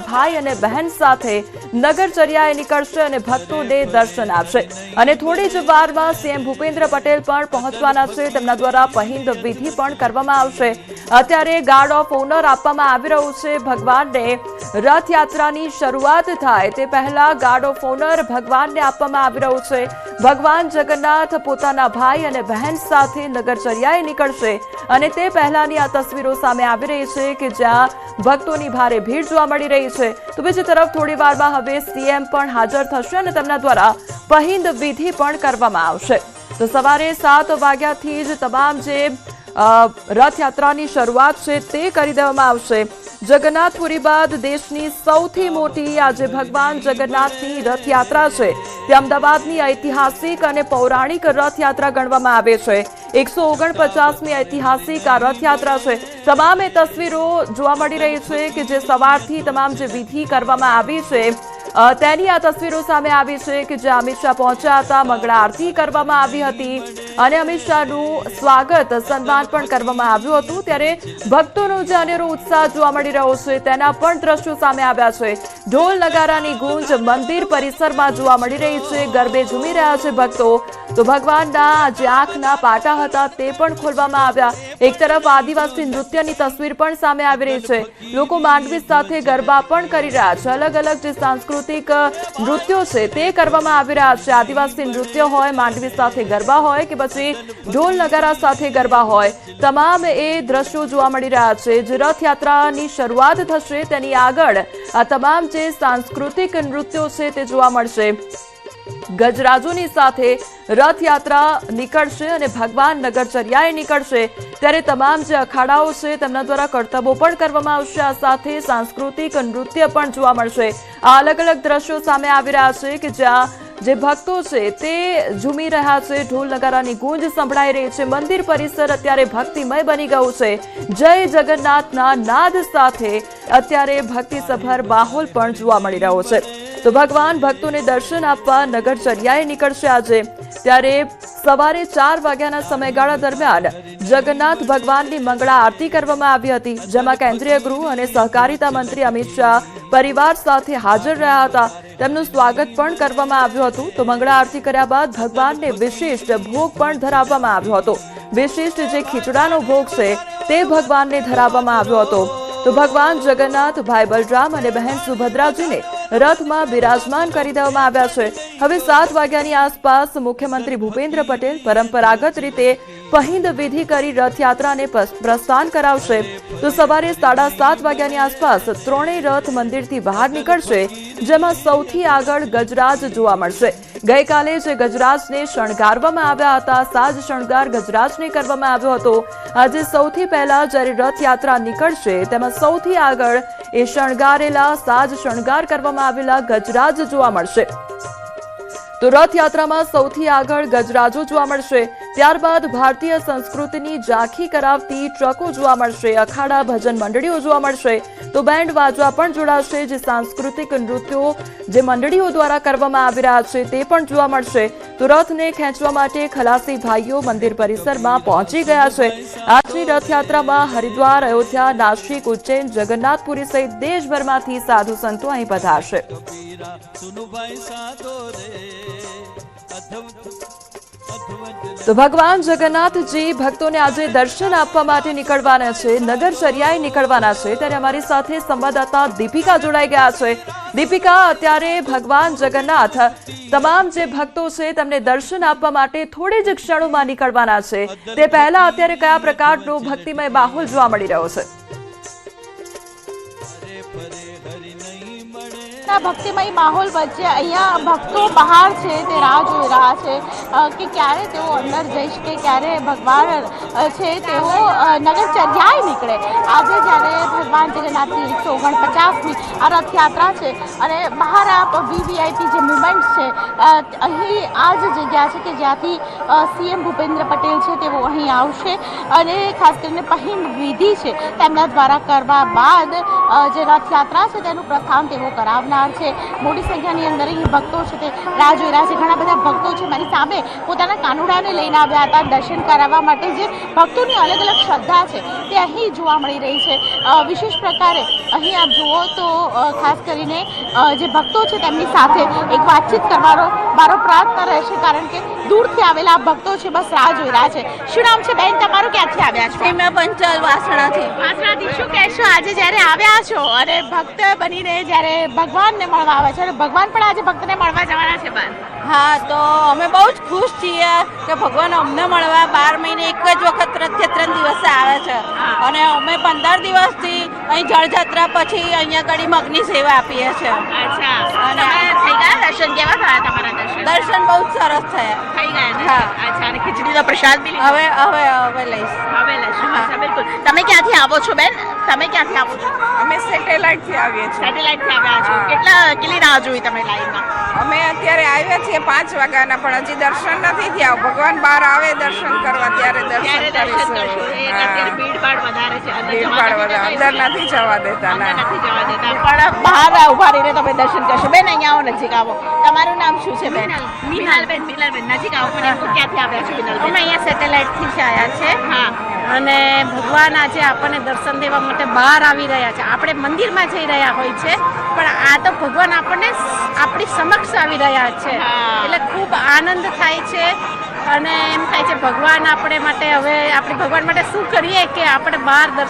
ભાઈ અને બહેન સાથે નગરચર્યાએ નીકળશે અને ભક્તોને દર્શન આપશે અને થોડી જ વારમાં સીએમ ભૂપેન્દ્ર પટેલ પણ પહોંચવાના છે। તેમના દ્વારા પહિંદ વિધિ પણ કરવામાં આવશે। અત્યારે ગાર્ડ ઓફ ઓનર આપવામાં આવી રહ્યું છે ભગવાનને। રથયાત્રાની શરૂઆત થાય તે પહેલા ગાર્ડ ઓફ ઓનર ભગવાનને આપવામાં આવી રહ્યું છે। ભગવાન જગન્નાથ પોતાના ભાઈ અને બહેન સાથે નગરચર્યાએ નીકળશે અને તે પહેલાની આ તસવીરો સામે આવી રહી છે કે જ્યાં ભક્તોની ભારે ભીડ જોવા મળી રહી છે। તો બીજી તરફ થોડી વારમાં હવે સીએમ પણ હાજર થશે અને તેમના દ્વારા પહિંદ વિધિ પણ કરવામાં આવશે। તો સવારે 7 વાગ્યાથી જ તમામ જે રથયાત્રાની શરૂઆત છે તે કરી દેવામાં આવશે। જગન્નાથપુરી બાદ દેશની સૌથી મોટી આજે ભગવાન જગન્નાથની રથયાત્રા છે તે અમદાવાદની ઐતિહાસિક અને પૌરાણિક રથયાત્રા ગણવામાં આવે છે। 149મી ઐતિહાસિક આ રથયાત્રા છે। તમામે તસવીરો જોવા મળી રહી છે કે જે સવારથી તમામ જે વિધિ કરવામાં આવી છે તેની આ તસવીરો સામે આવી છે કે જ્યાં અમિત શાહ પહોંચ્યા હતા, મંગળા આરતી કરવામાં આવી હતી અને અમિત શાહનું સ્વાગત સન્માન પણ કરવામાં આવ્યું હતું। ત્યારે ભક્તોનો જે અનેરો ઉત્સાહ જોવા મળી રહ્યો છે તેના પણ દ્રશ્યો સામે આવ્યા છે। ઢોલ નગારાની ગૂંજ મંદિર પરિસરમાં જોવા મળી રહી છે। ગરબે ઝૂમી રહ્યા છે ભક્તો। તો ભગવાનના જે આંખના પાટા હતા તે પણ ખોલવામાં આવ્યા। એક તરફ આદિવાસી નૃત્યની તસવીર પણ સામે આવી રહી છે। લોકો માંડવી સાથે ગરબા પણ કરી રહ્યા છે। અલગ અલગ જે સાંસ્કૃતિક નૃત્યો છે તે કરવામાં આવી રહ્યા છે। આદિવાસી નૃત્ય હોય, માંડવી સાથે ગરબા હોય કે પછી ઢોલ નગારા સાથે ગરબા હોય, તમામ એ દ્રશ્યો જોવા મળી રહ્યા છે। જે રથયાત્રાની શરૂઆત થશે તેની આગળ આ તમામ જે સાંસ્કૃતિક નૃત્યો છે તે જોવા મળશે। ગજરાજોની સાથે રથયાત્રા નીકળશે અને ભગવાન નગરચર્યાએ નીકળશે। ત્યારે તમામ જે અખાડાઓ છે તેમના દ્વારા કરતબો પણ કરવામાં આવશે। આ સાથે સાંસ્કૃતિક નૃત્ય પણ જોવા મળશે। આ અલગ અલગ દ્રશ્યો સામે આવી રહ્યા છે કે જ્યાં જે ભક્તો છે તે ઝૂમી રહ્યા છે। ઢોલ નગારાની ગૂંજ સંભળાઈ રહી છે। મંદિર પરિસર અત્યારે ભક્તિમય બની ગયું છે। જય જગન્નાથના નાદ સાથે અત્યારે ભક્તિસભર માહોલ પણ જોવા મળી રહ્યો છે। તો ભગવાન ભક્તોને દર્શન આપવા નગરચર્યાએ નીકળશે આજે। ત્યારે સવારે 4 વાગ્યાના સમયગાળા દરમિયાન જગન્નાથ ભગવાનની મંગળા આરતી કરવામાં આવી હતી, જેમાં કેન્દ્રીય ગૃહ અને સહકારિતા મંત્રી અમિત શાહ પરિવાર સાથે હાજર રહ્યા હતા। તેમનું સ્વાગત પણ કરવામાં આવ્યું હતું। તો મંગળા આરતી કર્યા બાદ ભગવાનને વિશિષ્ટ ભોગ પણ ધરાવવામાં આવ્યો હતો। વિશિષ્ટ જે ખીચડાનો ભોગ છે તે ભગવાનને ધરાવવામાં આવ્યો હતો। તો ભગવાન જગન્નાથ, ભાઈ બલરામ અને બહેન સુભદ્રાજીને રથમાં બિરાજમાન કરી દેવામાં આવ્યા છે। હવે 7 વાગ્યાની આસપાસ મુખ્યમંત્રી ભૂપેન્દ્ર પટેલ પરંપરાગત રીતે પહિંદ વિધિ કરી રથયાત્રાને પ્રસ્થાન કરાવશે। તો સવારે 7:30 વાગ્યાની આસપાસ ત્રણેય રથ મંદિરથી બહાર નીકળશે, જેમાં સૌથી આગળ ગજરાજ જોવા મળશે। ગઈકાલે જે ગજરાજને શણગારવામાં આવ્યા હતા, સાજ શણગાર ગજરાજને કરવામાં આવ્યો હતો। આજે સૌથી પહેલા જ્યારે રથયાત્રા નીકળશે તેમાં સૌથી આગળ એ શણગારેલા સાજ શણગાર કરવામાં આવેલા ગજરાજ જોવા મળશે। તો રથયાત્રામાં સૌથી આગળ ગજરાજો જોવા મળશે। ત્યારબાદ ભારતીય સંસ્કૃતિની ઝાંખી કરાવતી ટ્રકો જોવા મળશે। અખાડા ભજન મંડળીઓ જોવા મળશે। તો બેન્ડ વાજવા પણ જોડાશે। જે સાંસ્કૃતિક નૃત્યો જે મંડળીઓ દ્વારા કરવામાં આવી રહ્યા છે તે પણ જોવા મળશે। તો રથને ખેંચવા માટે ખલાસી ભાઈઓ મંદિર પરિસરમાં પહોંચી ગયા છે। આજની રથયાત્રામાં હરિદ્વાર, અયોધ્યા, નાસિક, ઉજ્જૈન, જગન્નાથપુરી સહિત દેશભરમાંથી સાધુ સંતો અહીં પધારશે। તો ભગવાન જગન્નાથજી ભક્તોને આજે દર્શન આપવા માટે નીકળવાના છે, નગરચર્યાએ નીકળવાના છે। ત્યારે અમારી સાથે સંવાદદાતા દીપિકા જોડાઈ ગયા છે। દીપિકા, અત્યારે ભગવાન જગન્નાથ તમામ જે ભક્તો છે તેમને દર્શન આપવા માટે થોડી જ ક્ષણોમાં નીકળવાના છે। તે પહેલા અત્યારે કયા પ્રકારનો ભક્તિમય માહોલ જોવા મળી રહ્યો છે? ભક્તિમય માહોલ વચ્ચે અહીંયા ભક્તો બહાર છે તે રાહ જોઈ રહ્યા છે કે ક્યારે તેઓ અંદર જઈ શકે, ક્યારે ભગવાન છે તેઓ નગરચર્યાએ નીકળે। આજે જ્યારે ભગવાન જગન્નાથની 149મી આ રથયાત્રા છે અને બહાર આ વીવીઆઈપી જે મુવમેન્ટ છે અહીં આ જ જગ્યા છે કે જ્યાંથી સીએમ ભૂપેન્દ્ર પટેલ છે તેઓ અહીં આવશે અને ખાસ કરીને પહિંદ વિધિ છે તેમના દ્વારા કરવા બાદ જે રથયાત્રા યાત્રા છે તેનું પ્રસ્થાન તેઓ કરાવનાર છે. મોટી સંખ્યાની અંદર અહીં ભક્તો છે તે રાહ જોઈ રહ્યા છે. ઘણા બધા ભક્તો છે મારી સામે પોતાના કાનુડાને લઈને આવ્યા હતા દર્શન કરાવવા માટે. જે ભક્તોની અલગ અલગ શ્રદ્ધા છે તે અહીં જોવા મળી રહી છે. વિશેષ પ્રકારે અહીં આપ જુઓ તો ખાસ કરીને જે ભક્તો છે તેમની સાથે એક વાતચીત કરવાનો મારો પ્રયત્ન રહેશે, કારણ કે દૂરથી આવેલા ભક્તો છે બસ રાહ જોઈ રહ્યા છે. શું નામ છે બેન તમારું? ક્યાંથી આવ્યા છો? મેં પંચાલ વાસણાથી. વાસણાથી. શું કહેશો આજે જ્યારે આવ્યા છો અને ભક્ત બનીને જ્યારે ભગવાનને મળવા આવે છે અને ભગવાન પણ આજે ભક્તને મળવા જવાના છે બહાર? હા, તો અમે બહુ જ ખુશ છીએ કે ભગવાન અમને મળવા 12 મહિને એક જ વખત 3 દિવસે આવે છે. અને અમે 15 દિવસથી અહીં જળયાત્રા પછી અહીંયા આગળ મગની સેવા આપીએ છીએ. અચ્છા. અને થઈ ગયા દર્શન? કેવા થયા તમારા દર્શન? દર્શન બહુ જ સરસ થયા. થઈ ગયા ને? હા. અચ્છા. અને ખીચડીનો પ્રસાદ બી લીધો? હવે લઈશ. હવે લેશું. અચ્છા, બિલકુલ. તમે ક્યાંથી આવો છો બેન? તમે ક્યાંથી આવો છો? અમે સેટેલાઇટથી આવીએ છીએ. સેટેલાઇટથી આવ્યા છો. કેટલી રાહ જોઈ તમે લાઈનમાં? અમે અત્યારે આવ્યા છીએ 5 વાગ્યાના, પણ હજી દર્શન નથી થયા. ભગવાન બહાર આવે દર્શન કરવા ત્યારે ત્યારે દર્શન દર્શન કરશો. કરીશું. એટલે અત્યારે ભીડભાડ વધારે છે. અંદર જવા ભીડભાડ નથી વધારે દેતા. અંદર નથી જવા દેતા. અંદર ના, નથી જવા દેતા. પણ બહાર ઉભા રહીને તમે દર્શન કરશો. બેન અહીંયા આવો, નજીક આવો. તમારું નામ શું છે બેન? મિનલબેન. મિનલબેન નજીક આવો. પણ એમ તો ક્યાંથી આવ્યા છો મિનલબેન? અમે અહીંયા સેટેલાઇટથી જ આવ્યા છે. હા. અને ભગવાન આજે આપણને દર્શન દેવા માટે બહાર આવી રહ્યા છે. આપણે મંદિરમાં જઈ રહ્યા હોય છે, પણ આ તો ભગવાન આપણને આપણી સમક્ષ આવી રહ્યા છે. હા. એટલે ખૂબ આનંદ થાય છે. અને એમ થાય છે ભગવાન આપણે માટે હવે આપણે ભગવાન માટે શું કરીએ કે આપણે બહાર દર્શન